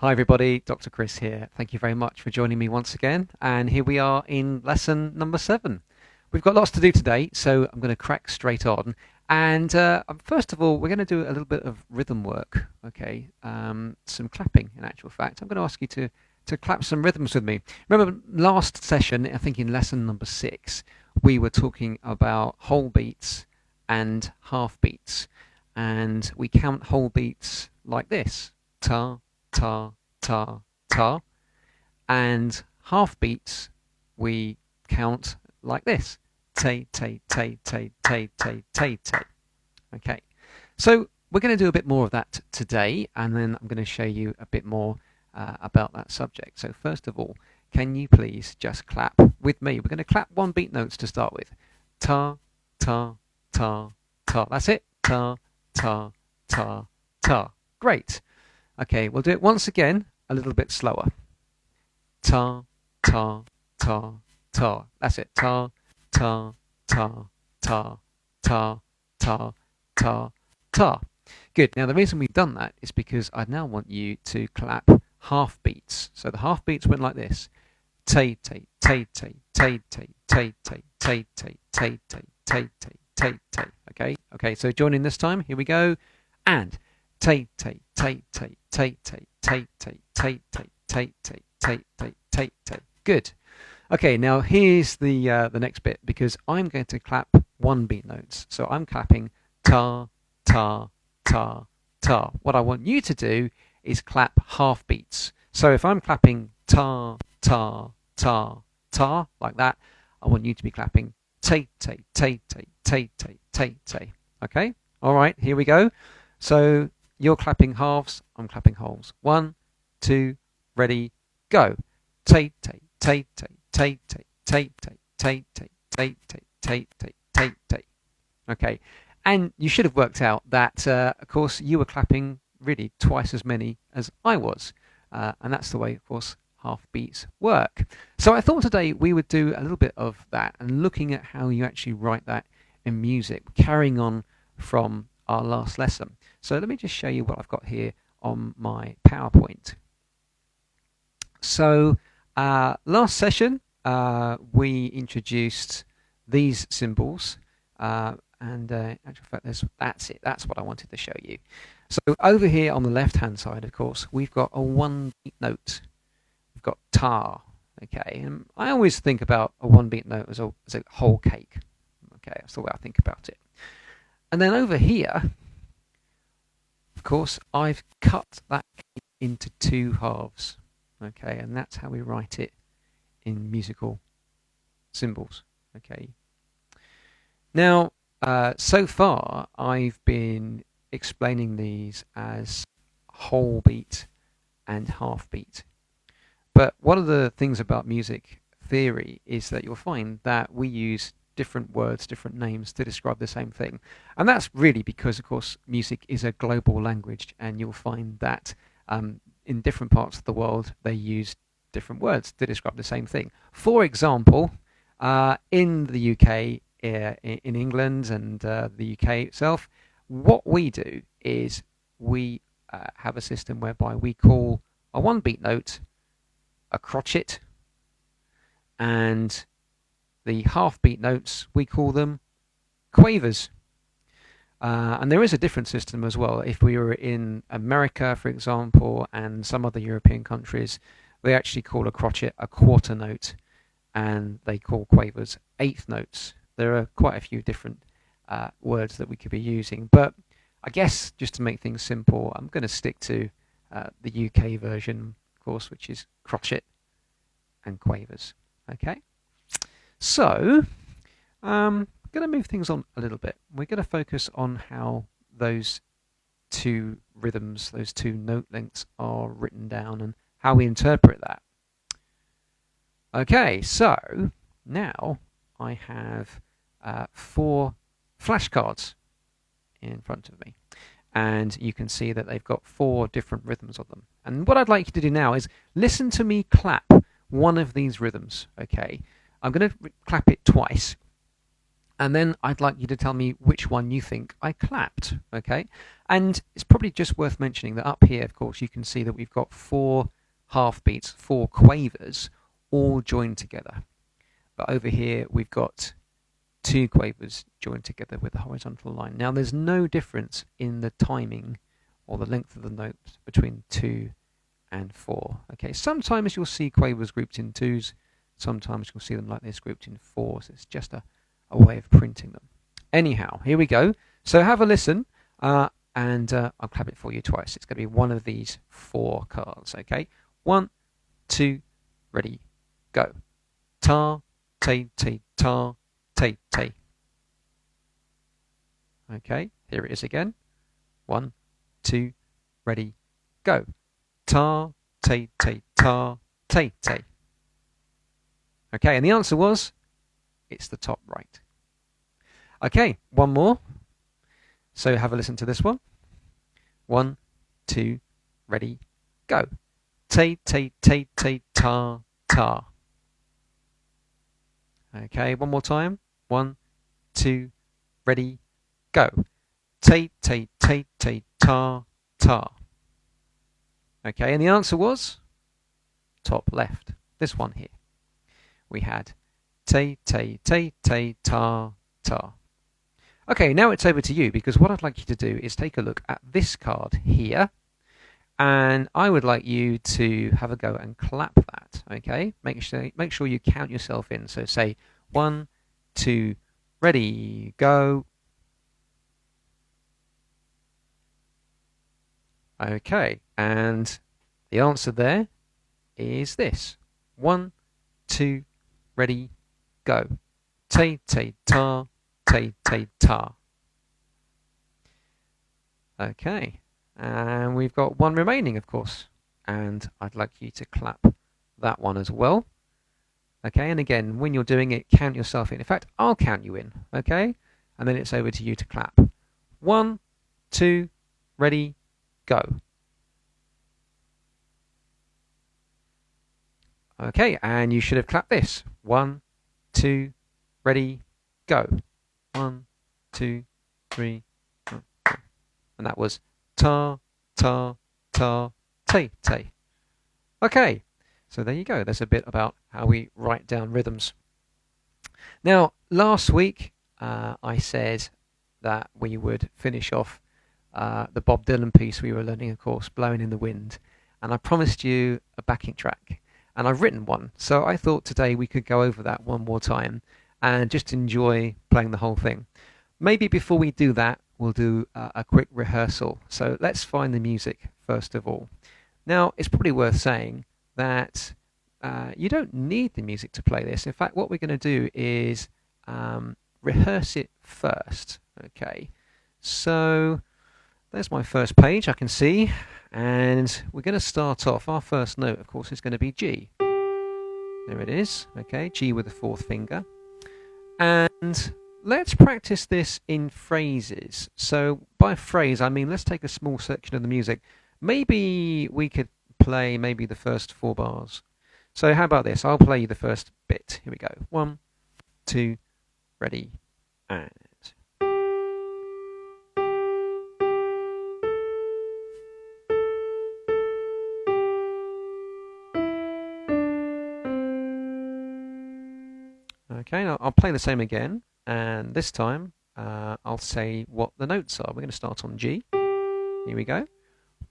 Hi everybody, Dr. Chris here. Thank you very much for joining me once again. And here we are in lesson number 7. We've got lots to do today, so I'm going to crack straight on. And first of all, we're going to do a little bit of rhythm work, okay? Some clapping, in actual fact. I'm going to ask you to clap some rhythms with me. Remember last session, I think in lesson number 6, we were talking about whole beats and half beats. And we count whole beats like this. Ta, ta, ta, ta, and half beats we count like this. Tay, tay, tay, tay, tay, tay, tay, tay. Okay, so we're going to do a bit more of that today, and then I'm going to show you a bit more about that subject. So first of all, can you please just clap with me? We're going to clap one beat notes to start with. Ta, ta, ta, ta. That's it. Ta, ta, ta, ta. Great. Okay, we'll do it once again, a little bit slower. Ta, ta, ta, ta. That's it. Ta, ta, ta, ta, ta, ta, ta, ta. Good. Now, the reason we've done that is because I now want you to clap half beats. So the half beats went like this. Tay, tay, tay, tay, tay, tay, tay, tay, tay, tay, tay, tay, tay, tay, tay, tay. Okay, so join in this time. Here we go. And tay, tay, tay, tay, tay, tay, tay, tay, tay, tay, tay, tay, tay, tay, tay, tay. Good. Okay, now here's the next bit, because I'm going to clap one beat notes. So I'm clapping ta, ta, ta, ta. What I want you to do is clap half beats. So if I'm clapping ta, ta, ta, ta, like that, I want you to be clapping tay, tay, tay, tay, tay, tay, tay, tay. Okay? All right, here we go. So you're clapping halves, I'm clapping wholes. 1, 2, ready, go. Tay, tay, tay, tay, tay, tay, tay, tay, tay, tay, tay, tay, tay, tay, tay, tay. Okay, and you should have worked out that, of course, you were clapping really twice as many as I was. And that's the way, of course, half beats work. So I thought today we would do a little bit of that and looking at how you actually write that in music, carrying on from our last lesson. So let me just show you what I've got here on my PowerPoint. So last session we introduced these symbols, and in actual fact that's it. That's what I wanted to show you. So over here on the left hand side, of course, we've got a one beat note. We've got ta. Okay, and I always think about a one beat note as a whole cake. Okay, that's the way I think about it. And then over here, of course, I've cut that into 2 halves. Okay, and that's how we write it in musical symbols. Okay. Now, so far, I've been explaining these as whole beat and half beat. But one of the things about music theory is that you'll find that we use different words, different names to describe the same thing. And that's really because, of course, music is a global language, and you'll find that in different parts of the world they use different words to describe the same thing. For example, in the UK, in England and the UK itself, what we do is we have a system whereby we call a one beat note a crotchet, and the half beat notes, we call them quavers. And there is a different system as well. If we were in America, for example, and some other European countries, they actually call a crotchet a quarter note, and they call quavers eighth notes. There are quite a few different words that we could be using, but I guess just to make things simple, I'm going to stick to the UK version, of course, which is crotchet and quavers. Okay? So, I'm going to move things on a little bit. We're going to focus on how those 2 rhythms, those 2 note lengths are written down and how we interpret that. Okay, so now I have 4 flashcards in front of me, and you can see that they've got 4 different rhythms on them. And what I'd like you to do now is listen to me clap one of these rhythms. Okay, I'm going to clap it twice, And then I'd like you to tell me which one you think I clapped, okay? And it's probably just worth mentioning that up here, of course, you can see that we've got 4 half beats, 4 quavers, all joined together. But over here, we've got 2 quavers joined together with a horizontal line. Now, there's no difference in the timing or the length of the notes between 2 and 4. Okay, sometimes you'll see quavers grouped in 2s, sometimes you'll see them like this grouped in 4s. It's just a way of printing them. Anyhow, here we go. So have a listen, and I'll clap it for you twice. It's going to be one of these 4 cards, okay? 1, 2, ready, go. Ta, te, te, ta, te, te. Okay, here it is again. 1, 2, ready, go. Ta, te, te, ta, te, te. Okay, and the answer was, it's the top right. Okay, one more. So have a listen to this one. 1, 2, ready, go. Te, te, te, te, ta, ta. Okay, one more time. 1, 2, ready, go. Te, te, te, te, ta, ta. Okay, and the answer was top left. This one here. We had te, te, te, te, ta, ta. Okay, now it's over to you, because what I'd like you to do is take a look at this card here, and I would like you to have a go and clap that, okay? Make sure you count yourself in. So say 1, 2, ready, go. Okay, and the answer there is this. 1, 2, ready, go. Te, te, ta, te, te, ta. Okay, and we've got one remaining, of course, and I'd like you to clap that one as well. Okay, and again, when you're doing it, count yourself in. In fact, I'll count you in, okay? And then it's over to you to clap. 1, 2, ready, go. Okay, and you should have clapped this. 1, 2, ready, go. 1, 2, 3, 4. And that was ta, ta, ta, te, te. Okay, so there you go. There's a bit about how we write down rhythms. Now, last week I said that we would finish off the Bob Dylan piece we were learning, of course, Blowin' in the Wind. And I promised you a backing track. And I've written one. So I thought today we could go over that one more time and just enjoy playing the whole thing. Maybe before we do that, we'll do a quick rehearsal. So let's find the music first of all. Now, it's probably worth saying that you don't need the music to play this. In fact, what we're going to do is rehearse it first. Okay, so there's my first page, I can see. And we're going to start off. Our first note, of course, is going to be G. There it is. Okay, G with the 4th finger. And let's practice this in phrases. So by phrase, I mean let's take a small section of the music. Maybe we could play maybe the first 4 bars. So how about this? I'll play you the first bit. Here we go. 1, 2, ready, and... Okay, now I'll play the same again, and this time I'll say what the notes are. We're going to start on G. Here we go.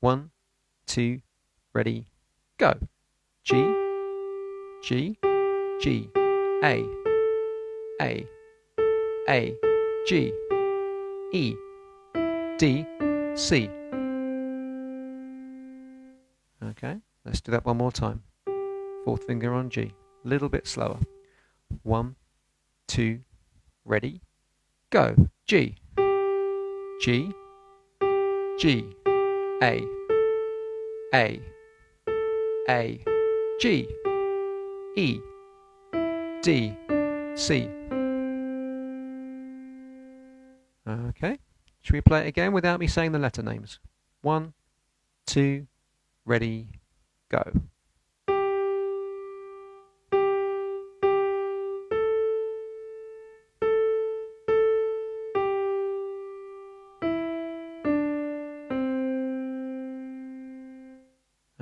1, 2, ready, go. G, G, G, A, G, E, D, C. Okay, let's do that one more time. 4th finger on G. A little bit slower. 1, 2, ready, go. G, G, G, A, G, E, D, C. Okay, should we play it again without me saying the letter names? 1, 2, ready, go.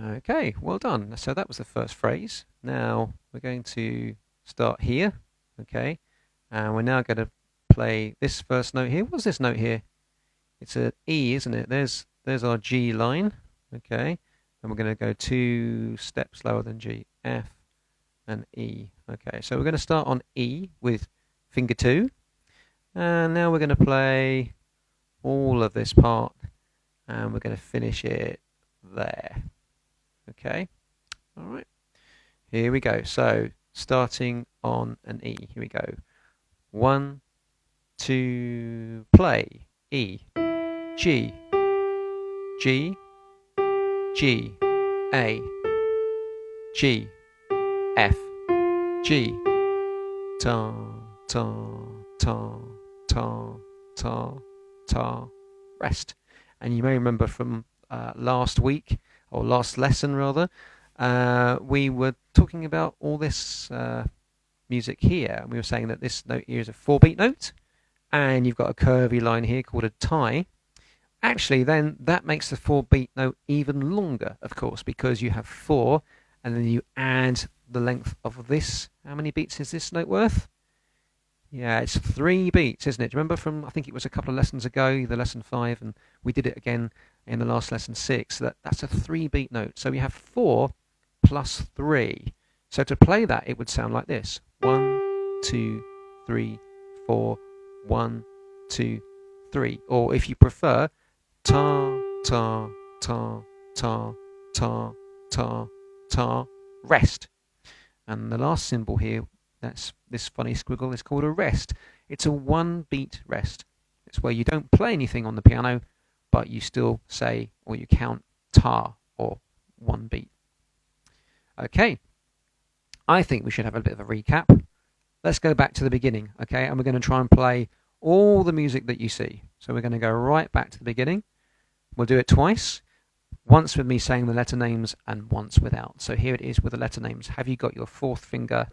Okay, well done. So that was the first phrase. Now we're going to start here, okay? And we're now going to play this first note here. What's this note here? It's an E, isn't it? There's our G line, okay? And we're going to go 2 steps lower than G, F and E. Okay, so we're going to start on E with finger 2. And now we're going to play all of this part and we're going to finish it there. Okay, all right, here we go. So starting on an E, here we go. 1, 2, play. E, G, G, G, A, G, F, G, ta, ta, ta, ta, ta, ta, rest. And you may remember from last week, or last lesson rather, we were talking about all this music here, and we were saying that this note here is a 4-beat note, and you've got a curvy line here called a tie. Actually, then that makes the 4-beat note even longer, of course, because you have 4, and then you add the length of this. How many beats is this note worth? Yeah, it's 3 beats, isn't it? Remember from, I think it was a couple of lessons ago, the lesson 5, and we did it again in the last lesson 6. That's a 3-beat note. So we have 4 plus 3. So to play that, it would sound like this: 1, 2, 3, 4, 1, 2, 3. Or if you prefer, ta, ta, ta, ta, ta, ta, ta, rest. And the last symbol here, that's this funny squiggle, is called a rest. It's a 1-beat rest. It's where you don't play anything on the piano, but you still say, or you count ta, or 1 beat. Okay, I think we should have a bit of a recap. Let's go back to the beginning, okay? And we're going to try and play all the music that you see. So we're going to go right back to the beginning. We'll do it twice. Once with me saying the letter names and once without. So here it is with the letter names. Have you got your 4th finger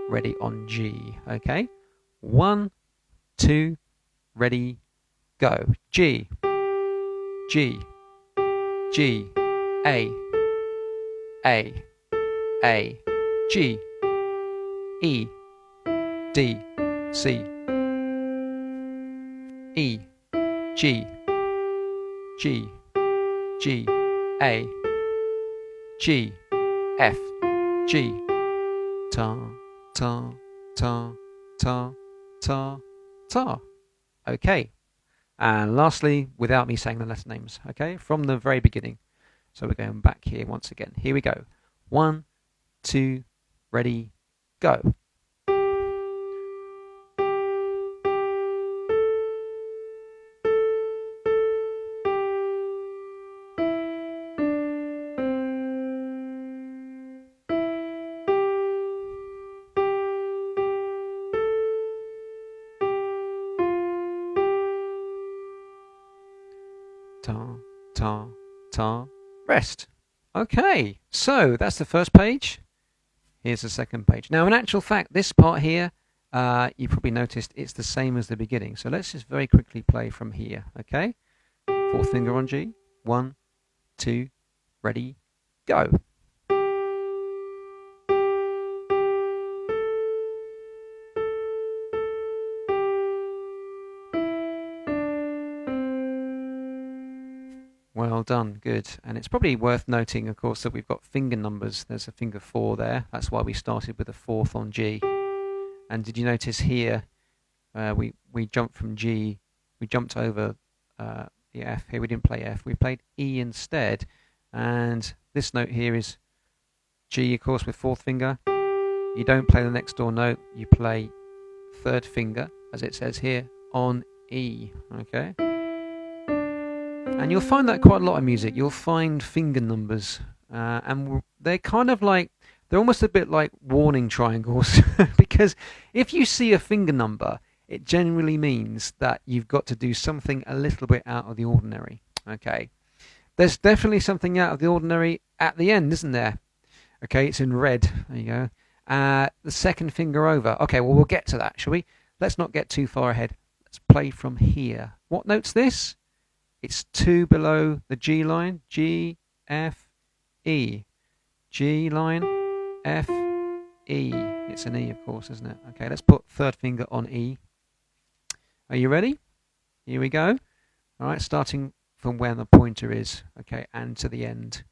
ready on G? Okay. 1, 2, ready, go. G, G, G, A, G, E, D, C, E, G, G, G, A, G, F, G, ta, ta, ta, ta, ta, ta. Okay. And lastly, without me saying the letter names, okay, from the very beginning. So we're going back here once again. Here we go. 1, 2, ready, go. Ta, ta, ta, rest. Okay, so that's the first page. Here's the second page. Now, in actual fact, this part here, you probably noticed it's the same as the beginning. So let's just very quickly play from here, okay? 4th finger on G. 1, 2, ready, go. Well done, good. And it's probably worth noting, of course, that we've got finger numbers. There's a finger 4 there. That's why we started with the 4th on G. And did you notice here, we jumped from G, we jumped over the F. Here we didn't play F, we played E instead. And this note here is G, of course, with 4th finger. You don't play the next door note, you play 3rd finger, as it says here, on E, okay? And you'll find that quite a lot of music. You'll find finger numbers, and they're kind of like, they're almost a bit like warning triangles, because if you see a finger number, it generally means that you've got to do something a little bit out of the ordinary, okay? There's definitely something out of the ordinary at the end, isn't there? Okay, it's in red. There you go. The 2nd finger over. Okay, well, we'll get to that, shall we? Let's not get too far ahead. Let's play from here. What note's this? It's 2 below the G line. G, F, E, G line, F, E. It's an E, of course, isn't it? Okay, let's put third finger on E. Are you ready? Here we go. All right, starting from where the pointer is. Okay, and to the end.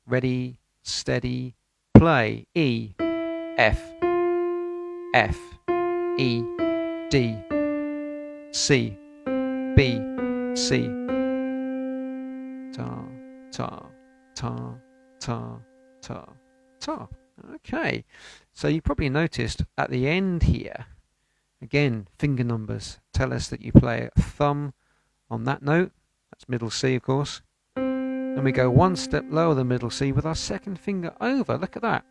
Ready, steady, play. E, F, F, E, D, C, B, C. Ta, ta, ta, ta, ta, ta. Okay, so you probably noticed at the end here, again, finger numbers tell us that you play a thumb on that note. That's middle C, of course. Then we go one step lower than middle C with our second finger over. Look at that.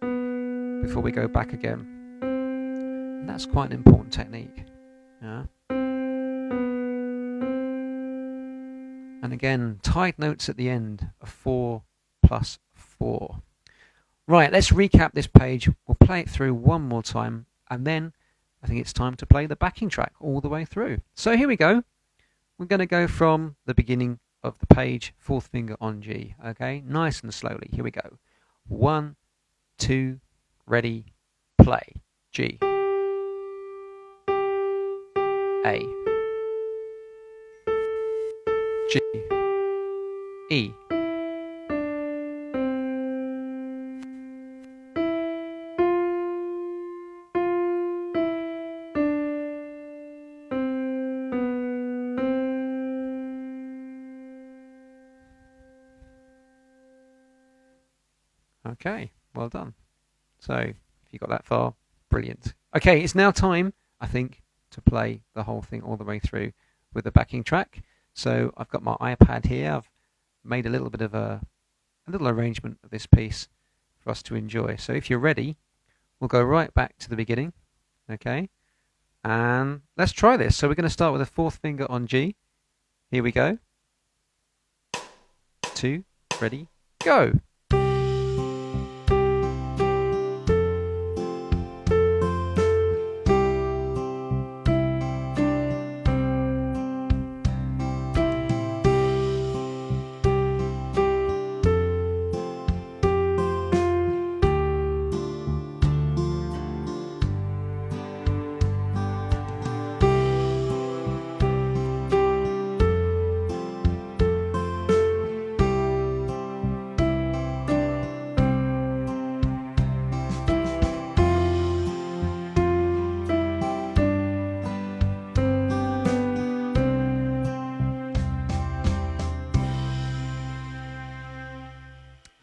Before we go back again. And that's quite an important technique. Yeah. And again, tied notes at the end of 4 plus 4. Right, let's recap this page. We'll play it through one more time, and then I think it's time to play the backing track all the way through. So here we go. We're going to go from the beginning of the page, fourth finger on G. Okay, nice and slowly. Here we go. 1, 2, ready, play. G, A, G, E, okay, well done. So, if you got that far, brilliant. Okay, it's now time, I think, to play the whole thing all the way through with the backing track. So, I've got my iPad here. I've made a little bit of a little arrangement of this piece for us to enjoy. So, if you're ready, we'll go right back to the beginning. Okay, and let's try this. So, we're going to start with the fourth finger on G. Here we go. 2, ready, go.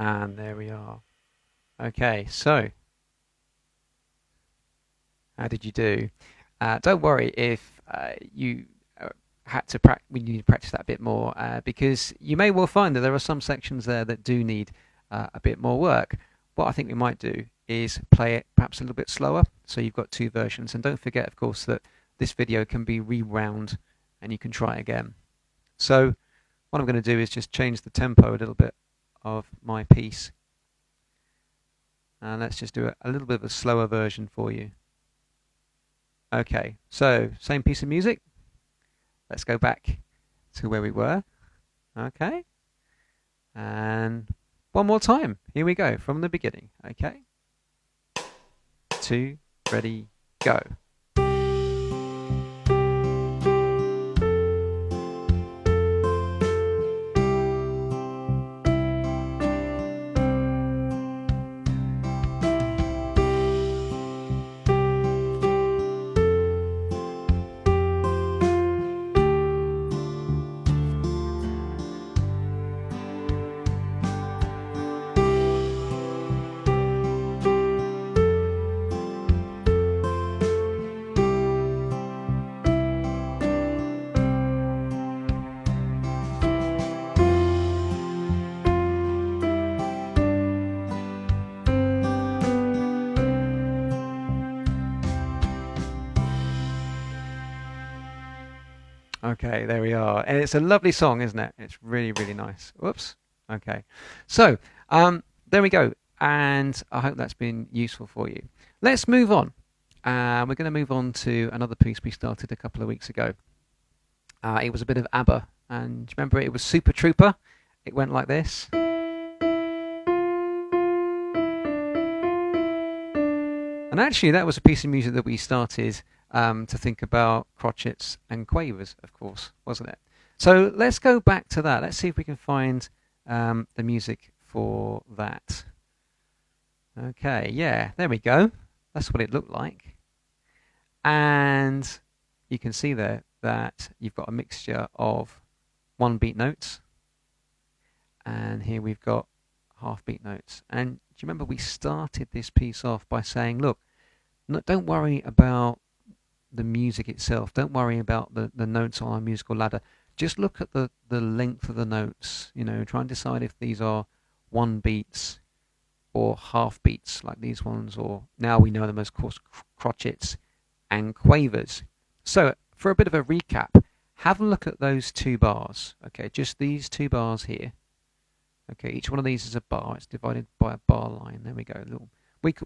And there we are. Okay, so how did you do? Don't worry if you had to we need to practice that a bit more because you may well find that there are some sections there that do need a bit more work. What I think we might do is play it perhaps a little bit slower, so you've got two versions. And don't forget, of course, that this video can be rewound and you can try it again. So what I'm going to do is just change the tempo a little bit of my piece, and let's just do a little bit of a slower version for you. Okay, so same piece of music. Let's go back to where we were. Okay, and one more time. Here we go from the beginning. Okay, 2, ready, go. Okay, there we are. And it's a lovely song, isn't it? It's really, really nice. Whoops. Okay. So, there we go. And I hope that's been useful for you. Let's move on. We're going to move on to another piece we started a couple of weeks ago. It was a bit of ABBA. And do you remember it was Super Trouper? It went like this. And actually, that was a piece of music that we started to think about crotchets and quavers, of course, wasn't it? So let's go back to that. Let's see if we can find the music for that. Okay, yeah, there we go. That's what it looked like. And you can see there that you've got a mixture of one beat notes, and here we've got half beat notes. And do you remember we started this piece off by saying, look, don't worry about the music itself, don't worry about the notes on our musical ladder, just look at the length of the notes, you know, try and decide if these are one beats or half beats like these ones, or now we know them as, of course, crotchets and quavers. So for a bit of a recap, have a look at those two bars, okay, just these two bars here. Okay, each one of these is a bar. It's divided by a bar line. There we go.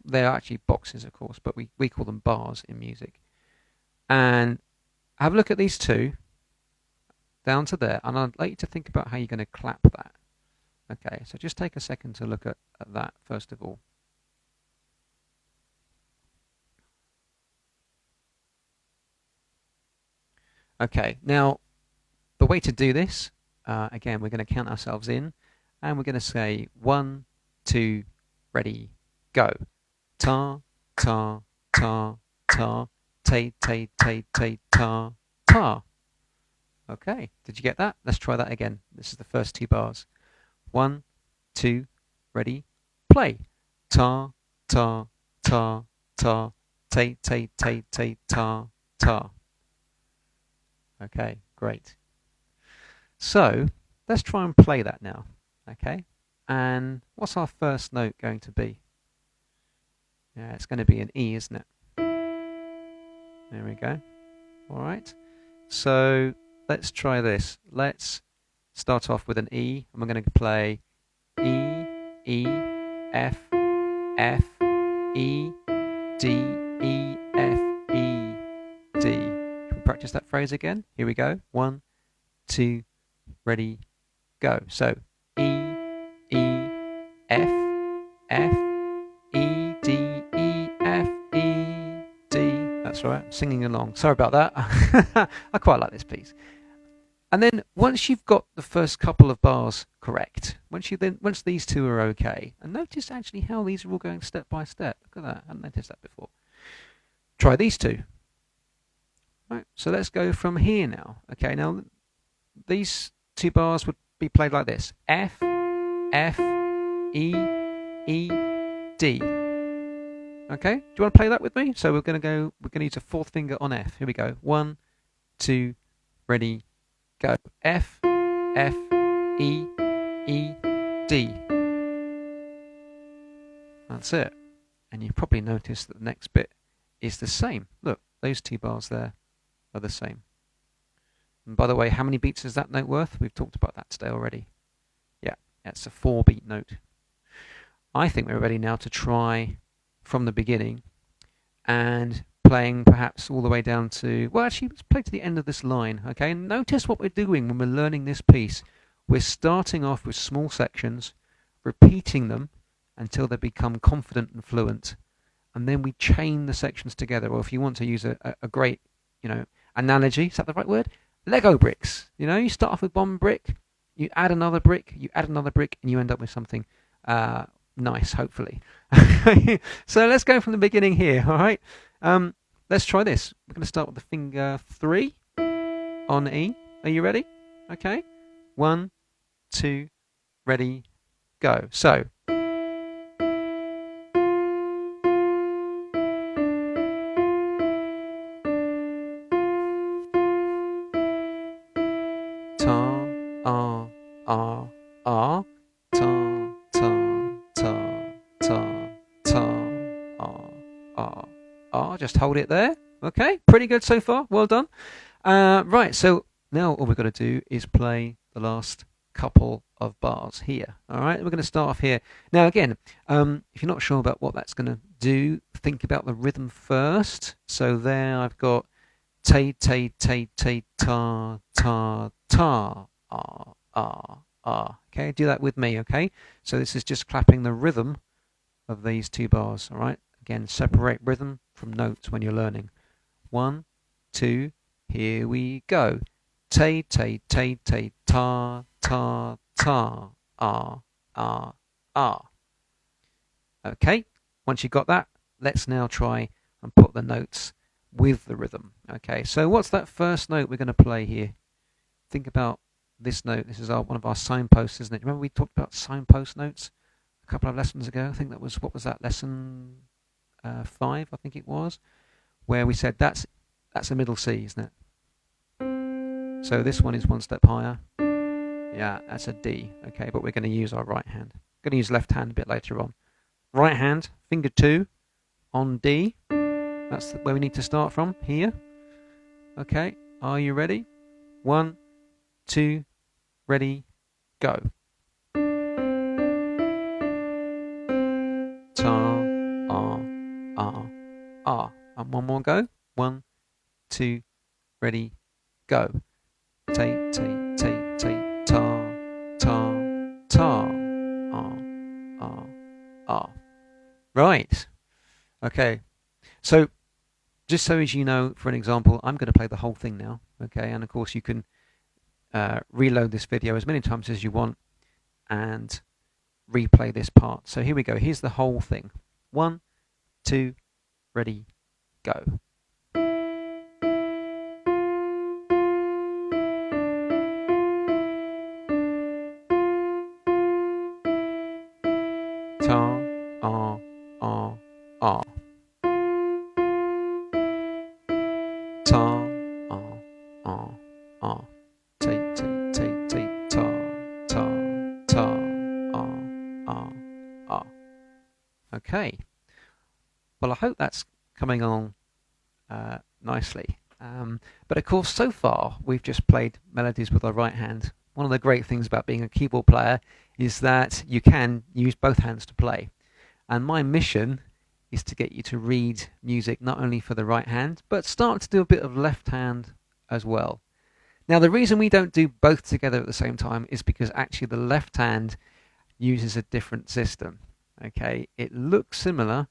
They're actually boxes, of course, but we call them bars in music. And have a look at these two down to there, and I'd like you to think about how you're going to clap that. Okay, so just take a second to look at that first of all. Okay, now the way to do this, again, we're going to count ourselves in, and we're going to say 1, 2, ready, go. Ta, ta, ta, ta, tay, tay, tay, tay, ta, ta. Okay, did you get that? Let's try that again. This is the first two bars. 1, 2, ready, play. Ta, ta, ta, ta, tay, tay, tay, tay, ta, ta. Okay, great. So let's try and play that now. Okay, and what's our first note going to be? Yeah, it's going to be an E, isn't it? There we go. All right. So let's try this. Let's start off with an E, and we're going to play E, E, F, F, E, D, E, F, E, D. Can we practice that phrase again? Here we go. 1, 2, ready, go. So E, E, F, F, E, D, E, F, E, D. That's right, I'm singing along. Sorry about that. I quite like this piece. And then once you've got the first couple of bars correct, once these two are okay, and notice actually how these are all going step by step. Look at that, I hadn't noticed that before. Try these two. Right, so let's go from here now. Okay, now these two bars would be played like this: F, F, E, E, D. Okay, do you want to play that with me? So we're going to use a fourth finger on F. Here we go. 1, 2, ready, go. F, F, E, E, D. That's it. And you've probably noticed that the next bit is the same. Look, those two bars there are the same. And by the way, how many beats is that note worth? We've talked about that today already. Yeah, it's a 4-beat note. I think we're ready now to try from the beginning and playing perhaps all the way down to, well, actually, let's play to the end of this line, okay? And notice what we're doing when we're learning this piece. We're starting off with small sections, repeating them until they become confident and fluent, and then we chain the sections together. Or if you want to use a great, analogy, is that the right word? Lego bricks. You start off with one brick, you add another brick, and you end up with something nice, hopefully. So let's go from the beginning here, all right? Let's try this. We're going to start with the finger 3 on E. Are you ready? Okay. 1, 2, ready, go. So. Ta, ah, ah, ah. Ta, ta, ta, ta, ta, ah, ah, ah. Just hold it there. Okay, pretty good so far. Well done. Right, so now all we've got to do is play the last couple of bars here. All right, we're going to start off here. Now, again, if you're not sure about what that's going to do, think about the rhythm first. So there I've got tay, tay, tay, tay, ta, ta, ta, ah, ah, ah. Okay, do that with me, okay? So this is just clapping the rhythm of these two bars, all right? Again, separate rhythm from notes when you're learning. 1, 2, here we go. Tay, tay, tay, tay, ta, ta, ta, ah, ah, ah. Okay, once you've got that, let's now try and put the notes with the rhythm. Okay, so what's that first note we're going to play here? Think about this note. This is one of our signposts, isn't it? Remember we talked about signpost notes a couple of lessons ago? I think that was, what was that, lesson 5, I think it was, where we said that's a middle C, isn't it? So this one is one step higher. Yeah, that's a D. Okay, but we're going to use our right hand. Going to use left hand a bit later on. Right hand, finger 2 on D. That's where we need to start from, here. Okay, are you ready? 1, 2, ready, go. Ta, ah, ah, ah. And one more go. 1, 2, ready, go. Tay, tay, tay, tay, ta, ta, ta, ah, ah, ah. Right. Okay. So, just so as you know, for an example, I'm going to play the whole thing now. Okay, and of course you can reload this video as many times as you want and replay this part. So here we go. Here's the whole thing. 1, 2, ready, go. Ta, ah, ah, ah. Ta, ah, ah, ah. Tay, tay, tay, tay, ta, ta, ta, ah, ah, ah. Okay. Well, I hope that's coming along nicely. But of course, so far, we've just played melodies with our right hand. One of the great things about being a keyboard player is that you can use both hands to play. And my mission is to get you to read music not only for the right hand, but start to do a bit of left hand as well. Now, the reason we don't do both together at the same time is because actually the left hand uses a different system. Okay, it looks similar,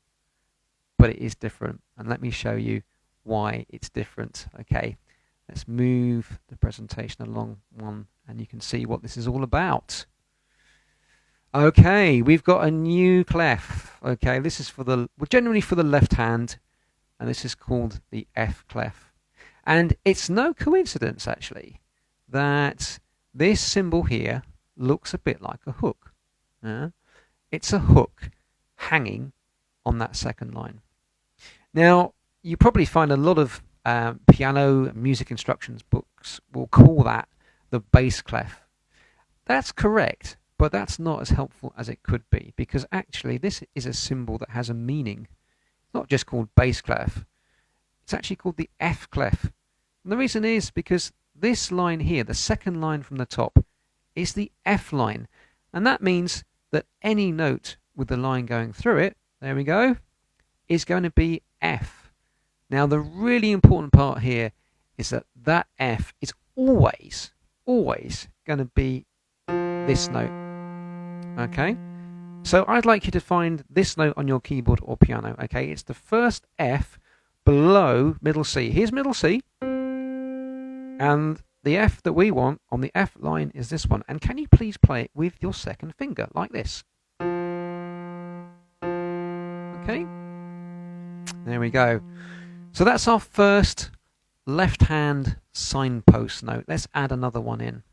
but it is different. And let me show you why it's different. Okay, let's move the presentation along one and you can see what this is all about. Okay, we've got a new clef. Okay, this is for the, well, generally for the left hand, and this is called the F clef. And it's no coincidence, actually, that this symbol here looks a bit like a hook. It's a hook hanging on that second line. Now, you probably find a lot of piano and music instructions books will call that the bass clef. That's correct, but that's not as helpful as it could be, because actually this is a symbol that has a meaning. It's not just called bass clef. It's actually called the F clef. And the reason is because this line here, the second line from the top, is the F line. And that means that any note with the line going through it, there we go, is going to be F. Now, the really important part here is that that F is always going to be this note. Okay? So I'd like you to find this note on your keyboard or piano. Okay? It's the first F below middle C. Here's middle C. And the F that we want on the F line is this one. And can you please play it with your second finger, like this? Okay? There we go. So that's our first left-hand signpost note. Let's add another one in.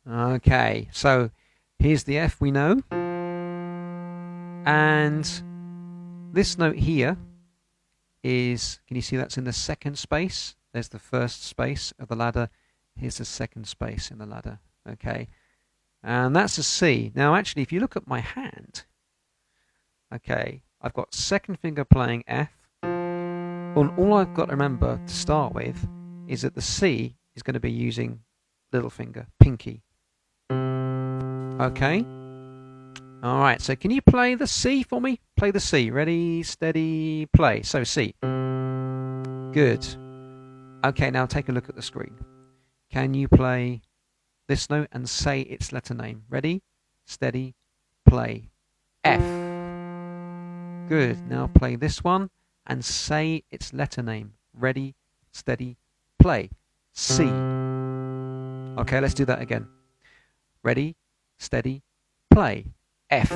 Okay, so here's the F we know. And this note here is, can you see that's in the second space? There's the first space of the ladder. Here's the second space in the ladder. Okay, and that's a C. Now, actually, if you look at my hand, okay, I've got second finger playing F. Well, all I've got to remember to start with is that the C is going to be using little finger, pinky. Okay? Alright, so can you play the C for me? Play the C. Ready, steady, play. So C. Good. Okay, now take a look at the screen. Can you play this note and say its letter name? Ready, steady, play. F. Good. Now play this one and say its letter name. Ready, steady, play. C. Okay, let's do that again. Ready, steady, play. F.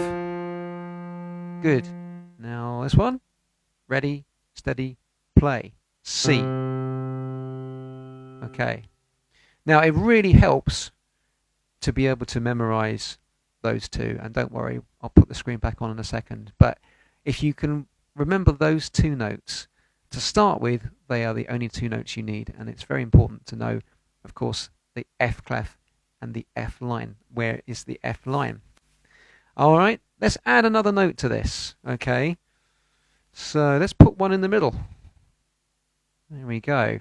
Good. Now this one. Ready, steady, play. C. Okay. Now it really helps to be able to memorize those two, and don't worry, I'll put the screen back on in a second, but if you can remember those two notes to start with, they are the only two notes you need, and it's very important to know, of course, the F clef and the F line. Where is the F line? Alright, let's add another note to this, okay? So let's put one in the middle. There we go.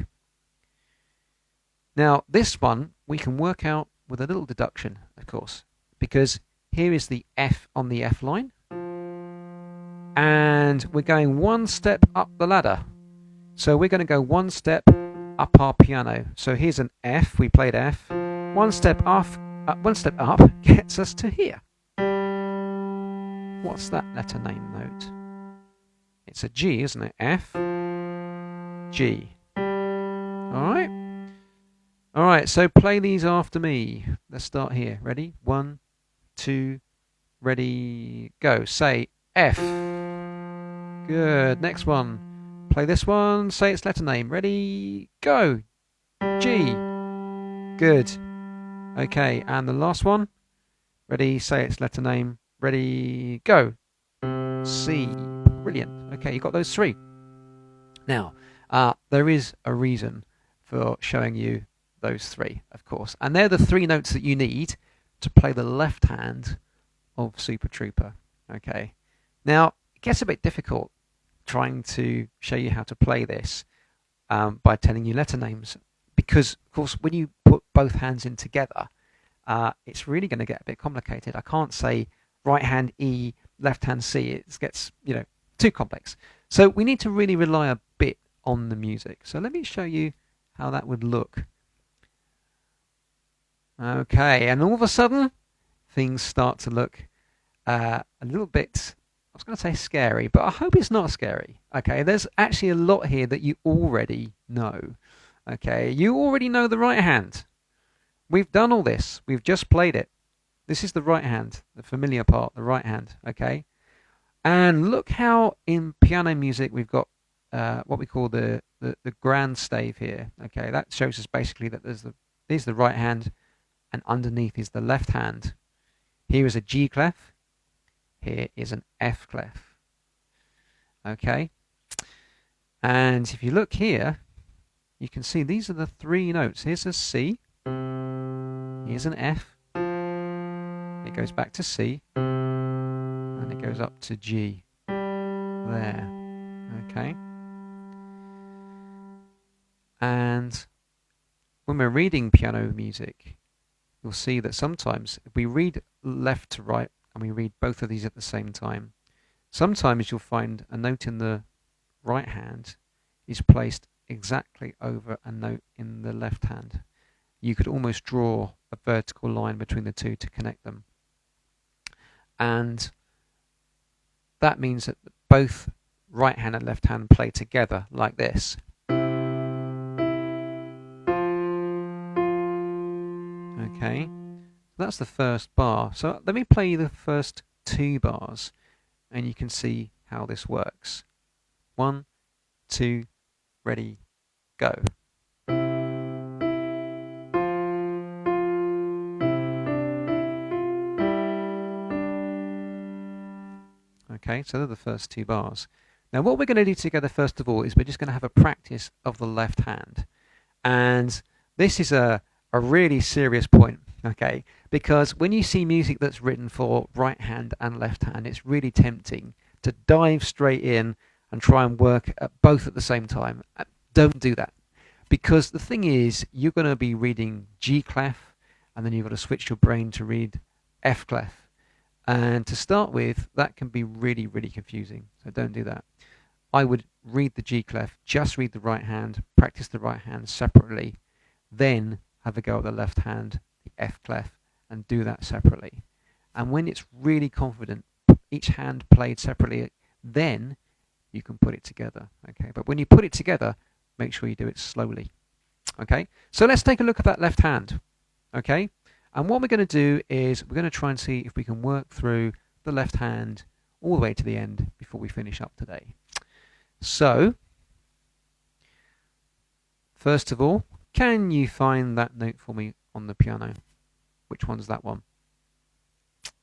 Now this one we can work out with a little deduction, of course, because here is the F on the F line, and we're going one step up the ladder. So we're going to go one step up our piano. So here's an F, we played F. One step up gets us to here. What's that letter name note? It's a G, isn't it? F, G. Alright? Alright, so play these after me. Let's start here. Ready? 1, 2, ready, go. Say F. Good. Next one. Play this one. Say its letter name. Ready, go. G. Good. Okay, and the last one. Ready, say its letter name. Ready, go. C. Brilliant. Okay, you got those three. Now, there is a reason for showing you those three, of course. And they're the three notes that you need to play the left hand of Super Trouper. Okay. Now, it gets a bit difficult trying to show you how to play this by telling you letter names, because, of course, when you put both hands in together, it's really going to get a bit complicated. I can't say right hand E, left hand C. It gets, too complex. So we need to really rely a bit on the music. So let me show you how that would look. Okay, and all of a sudden, things start to look a little bit, I was going to say scary, but I hope it's not scary. Okay, there's actually a lot here that you already know. Okay, you already know the right hand. We've done all this. We've just played it. This is the right hand, the familiar part, the right hand. Okay, and look how in piano music we've got what we call the grand stave here. Okay, that shows us basically that there's the right hand, and underneath is the left hand. Here is a G clef. Here is an F clef. Okay, and if you look here, you can see these are the three notes. Here's a C. Here's an F. It goes back to C, and it goes up to G. There. Okay. And when we're reading piano music, you'll see that sometimes if we read left to right and we read both of these at the same time, sometimes you'll find a note in the right hand is placed exactly over a note in the left hand. You could almost draw a vertical line between the two to connect them. And that means that both right hand and left hand play together like this. Okay, that's the first bar. So let me play you the first two bars and you can see how this works. 1, 2, ready, go. Okay, so they're the first two bars. Now what we're going to do together first of all is we're just going to have a practice of the left hand. And this is a really serious point, okay? Because when you see music that's written for right hand and left hand, it's really tempting to dive straight in and try and work at both at the same time. Don't do that. Because the thing is, you're going to be reading G clef, and then you've got to switch your brain to read F clef. And to start with, that can be really, really confusing. So don't do that. I would read the G clef, just read the right hand, practice the right hand separately, then have a go at the left hand, the F clef, and do that separately. And when it's really confident, each hand played separately, then you can put it together. Okay, but when you put it together, make sure you do it slowly. Okay, so let's take a look at that left hand. Okay, and what we're going to do is we're going to try and see if we can work through the left hand all the way to the end before we finish up today. So, first of all, can you find that note for me on the piano? Which one's that one?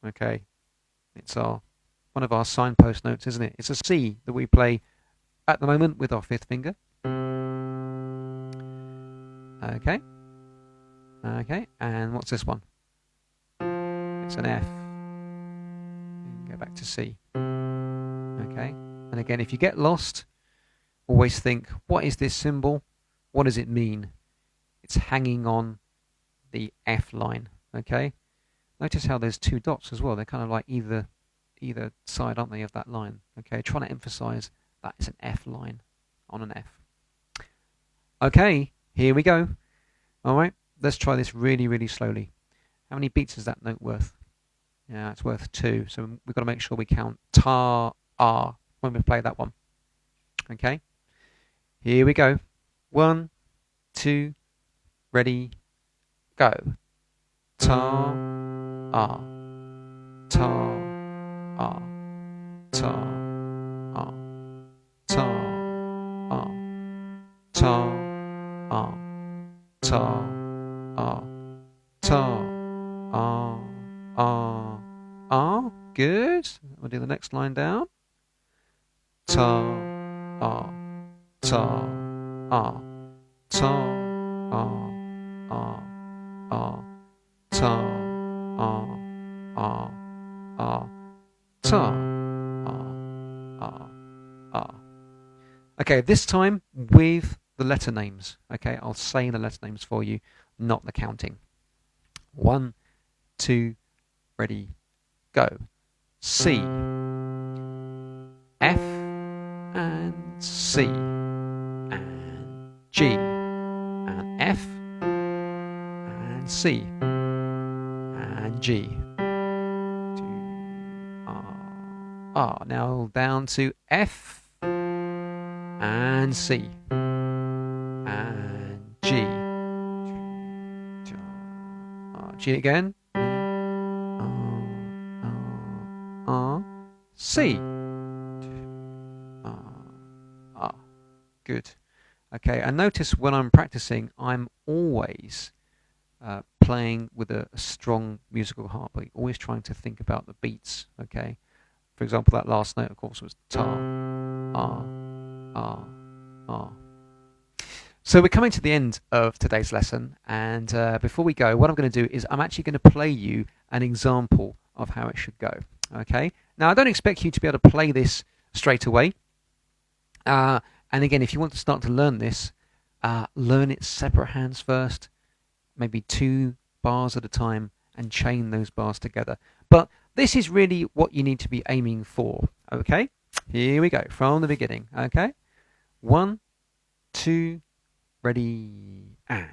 Okay, it's one of our signpost notes, isn't it? It's a C that we play at the moment with our fifth finger. Okay. Okay, and what's this one? It's an F. Go back to C. Okay, and again, if you get lost, always think, what is this symbol? What does it mean? It's hanging on the F line. Okay, notice how there's two dots as well. They're kind of like either side, aren't they, of that line? Okay, trying to emphasize that it's an F line on an F. Okay, here we go. All right, let's try this really, really slowly. How many beats is that note worth? Yeah, it's worth 2. So we've got to make sure we count ta, ah when we play that one. Okay, here we go. 1, 2, ready, go. Ta, ah, ta, ah, ta, ah, ta, ah, ta, ah, ta, ah, ta, ah, ah, ah. Good. We'll do the next line down. Ta, ah, ta, ah, ta, ah, ah, ah, ta, ah, ah, ah, ta, ah, ah, ah. Okay, this time with the letter names. Okay, I'll say the letter names for you, not the counting. 1, 2, ready, go. C, F, and C, and G, and F, and C, and G, to R. Now down to F, and C, and G, G again, C, good. Okay, and notice when I'm practicing, I'm always playing with a strong musical heartbeat, always trying to think about the beats. Okay, for example, that last note, of course, was ta, ah, ah, ah. So we're coming to the end of today's lesson, and before we go, what I'm going to do is I'm actually going to play you an example of how it should go. Okay, now I don't expect you to be able to play this straight away. And again, if you want to start to learn this, learn it separate hands first, maybe 2 bars at a time, and chain those bars together. But this is really what you need to be aiming for. Okay, here we go from the beginning. Okay, 1, 2, ready, and.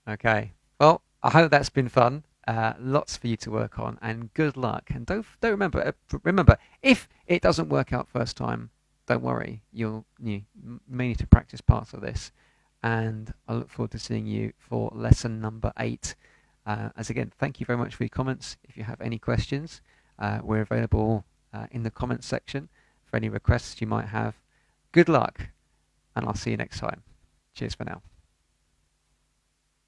Okay, well, I hope that's been fun. Lots for you to work on, and good luck. And don't remember, if it doesn't work out first time, don't worry. You may need to practice parts of this, and I look forward to seeing you for lesson number 8. As again, thank you very much for your comments. If you have any questions, we're available in the comments section for any requests you might have. Good luck, and I'll see you next time. Cheers for now.